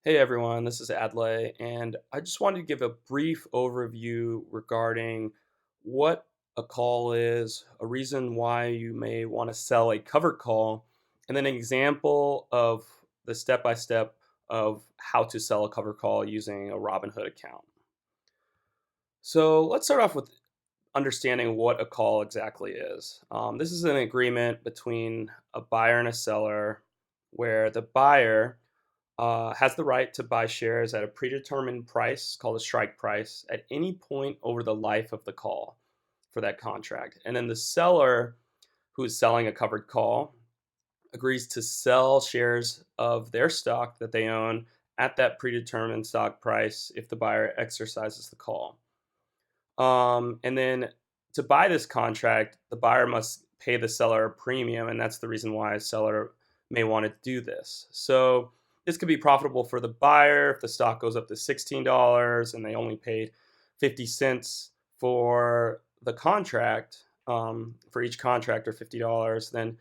Hey everyone, this is Adley, and I just wanted to give a brief overview regarding what a call is, a reason why you may want to sell a covered call, and then an example of the step by step of how to sell a covered call using a Robinhood account. So let's start off with understanding what a call exactly is. This is an agreement between a buyer and a seller where the buyer has the right to buy shares at a predetermined price called a strike price at any point over the life of the call for that contract. And then the seller who is selling a covered call agrees to sell shares of their stock that they own at that predetermined stock price if the buyer exercises the call. And then to buy this contract, the buyer must pay the seller a premium, and that's the reason why a seller may want to do this. So this could be profitable for the buyer if the stock goes up to $16 and they only paid 50 cents for the contract, for each contract or $50, then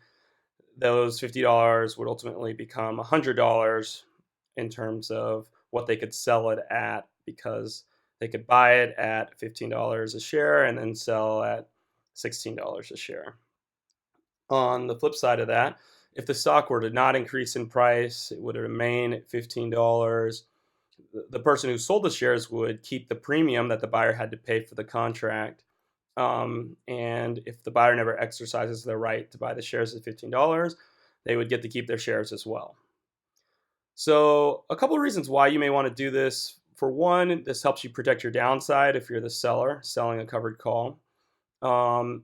those $50 would ultimately become $100 in terms of what they could sell it at because they could buy it at $15 a share and then sell at $16 a share. On the flip side of that, if the stock were to not increase in price, it would remain at $15. The person who sold the shares would keep the premium that the buyer had to pay for the contract. And if the buyer never exercises their right to buy the shares at $15, they would get to keep their shares as well. So, a couple of reasons why you may want to do this. For one, this helps you protect your downside if you're the seller selling a covered call.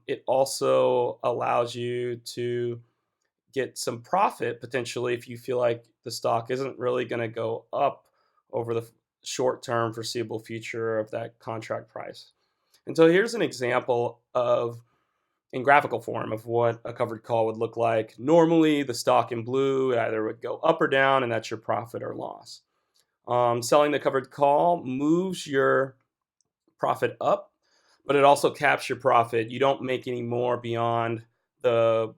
It also allows you to get some profit potentially if you feel like the stock isn't really going to go up over the short term foreseeable future of that contract price. And so here's an example of in graphical form of what a covered call would look like. Normally, the stock in blue either would go up or down, and that's your profit or loss. Selling the covered call moves your profit up, but it also caps your profit. You don't make any more beyond the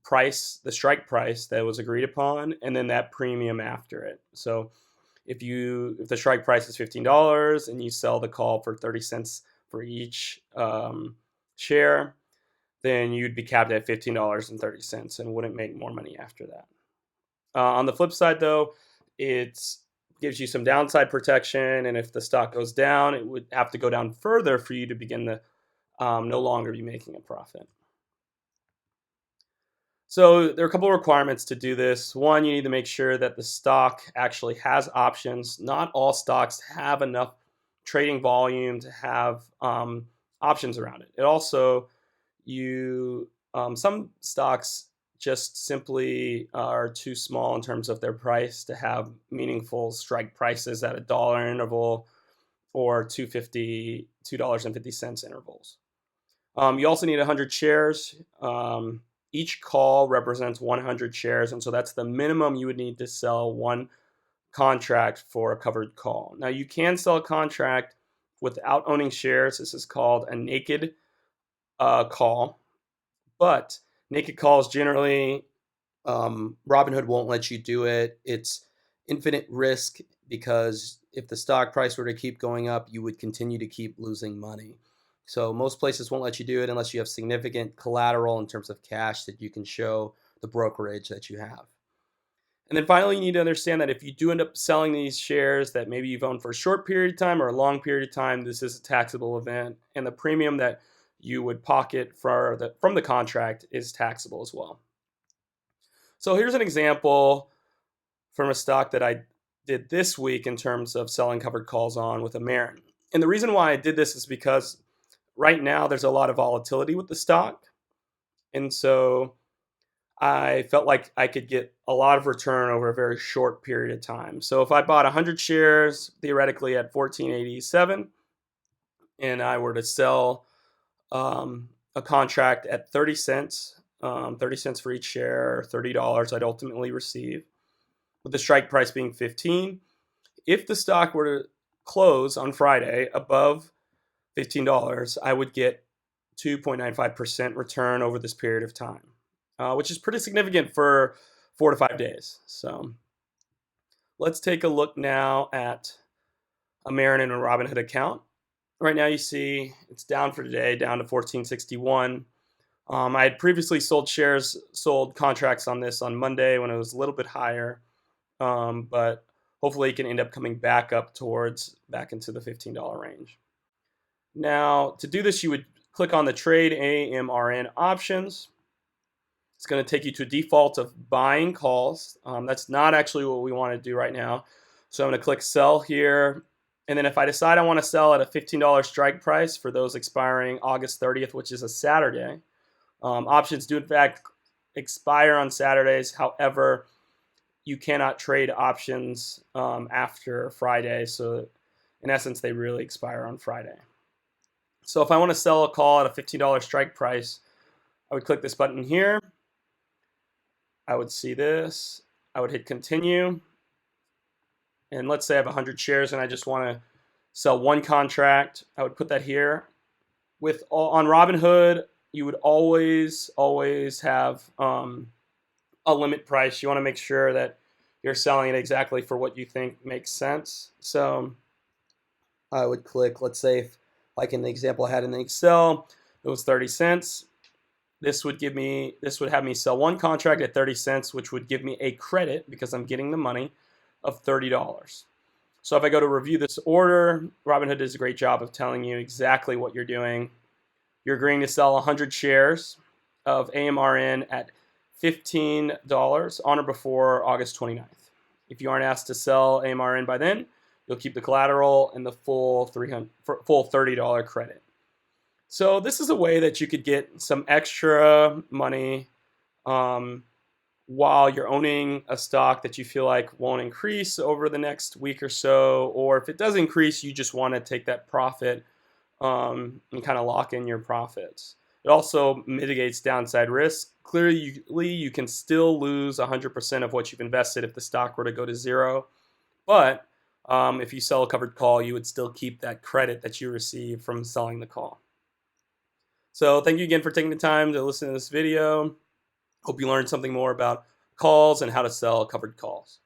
price, the strike price that was agreed upon, and then that premium after it. So if the strike price is $15 and you sell the call for 30 cents for each share, then you'd be capped at $15.30 and wouldn't make more money after that. On the flip side, though, it gives you some downside protection, and if the stock goes down, it would have to go down further for you to begin to no longer be making a profit. So there are a couple of requirements to do this. One, you need to make sure that the stock actually has options. Not all stocks have enough trading volume to have options around it. It also you some stocks just simply are too small in terms of their price to have meaningful strike prices at a dollar interval or $2.50 intervals. You also need 100 shares. Each call represents 100 shares, and so that's the minimum you would need to sell one contract for a covered call. Now, you can sell a contract without owning shares. This is called a naked call, but naked calls generally, Robinhood won't let you do it. It's infinite risk because if the stock price were to keep going up, you would continue to keep losing money. So most places won't let you do it unless you have significant collateral in terms of cash that you can show the brokerage that you have. And then finally, you need to understand that if you do end up selling these shares that maybe you've owned for a short period of time or a long period of time, this is a taxable event, and the premium that you would pocket from the contract is taxable as well. So here's an example from a stock that I did this week in terms of selling covered calls on with AMRN. And the reason why I did this is because right now there's a lot of volatility with the stock. And so I felt like I could get a lot of return over a very short period of time. So if I bought 100 shares theoretically at 14.87 and I were to sell a contract at 30 cents, 30 cents for each share, or $30 I'd ultimately receive, with the strike price being 15. If the stock were to close on Friday above $15, I would get 2.95% return over this period of time, which is pretty significant for 4 to 5 days. So let's take a look now at AMRN and a Robinhood account. Right now, you see it's down for today, down to 1461. I had previously sold contracts on this on Monday when it was a little bit higher, but hopefully it can end up coming back up back into the $15 range. Now, to do this, you would click on the Trade AMRN options. It's going to take you to a default of buying calls. That's not actually what we want to do right now. So I'm going to click Sell here. And then if I decide I want to sell at a $15 strike price for those expiring August 30th, which is a Saturday, options do in fact expire on Saturdays. However, you cannot trade options after Friday. So in essence, they really expire on Friday. So if I want to sell a call at a $15 strike price, I would click this button here. I would see this. I would hit continue. And let's say I have 100 shares and I just want to sell one contract. I would put that here. On Robinhood, you would always have a limit price. You want to make sure that you're selling it exactly for what you think makes sense. So I would click, let's say, like in the example I had in the Excel, it was 30 cents. This would have me sell one contract at 30 cents, which would give me a credit because I'm getting the money of $30. So if I go to review this order, Robinhood does a great job of telling you exactly what you're doing. You're agreeing to sell 100 shares of AMRN at $15 on or before August 29th. If you aren't asked to sell AMRN by then, you'll keep the collateral and the full $30 credit. So this is a way that you could get some extra money while you're owning a stock that you feel like won't increase over the next week or so, or if it does increase, you just want to take that profit and kind of lock in your profits. It also mitigates downside risk. Clearly, you can still lose 100% of what you've invested if the stock were to go to zero, but if you sell a covered call, you would still keep that credit that you receive from selling the call. So thank you again for taking the time to listen to this video. Hope you learned something more about calls and how to sell covered calls.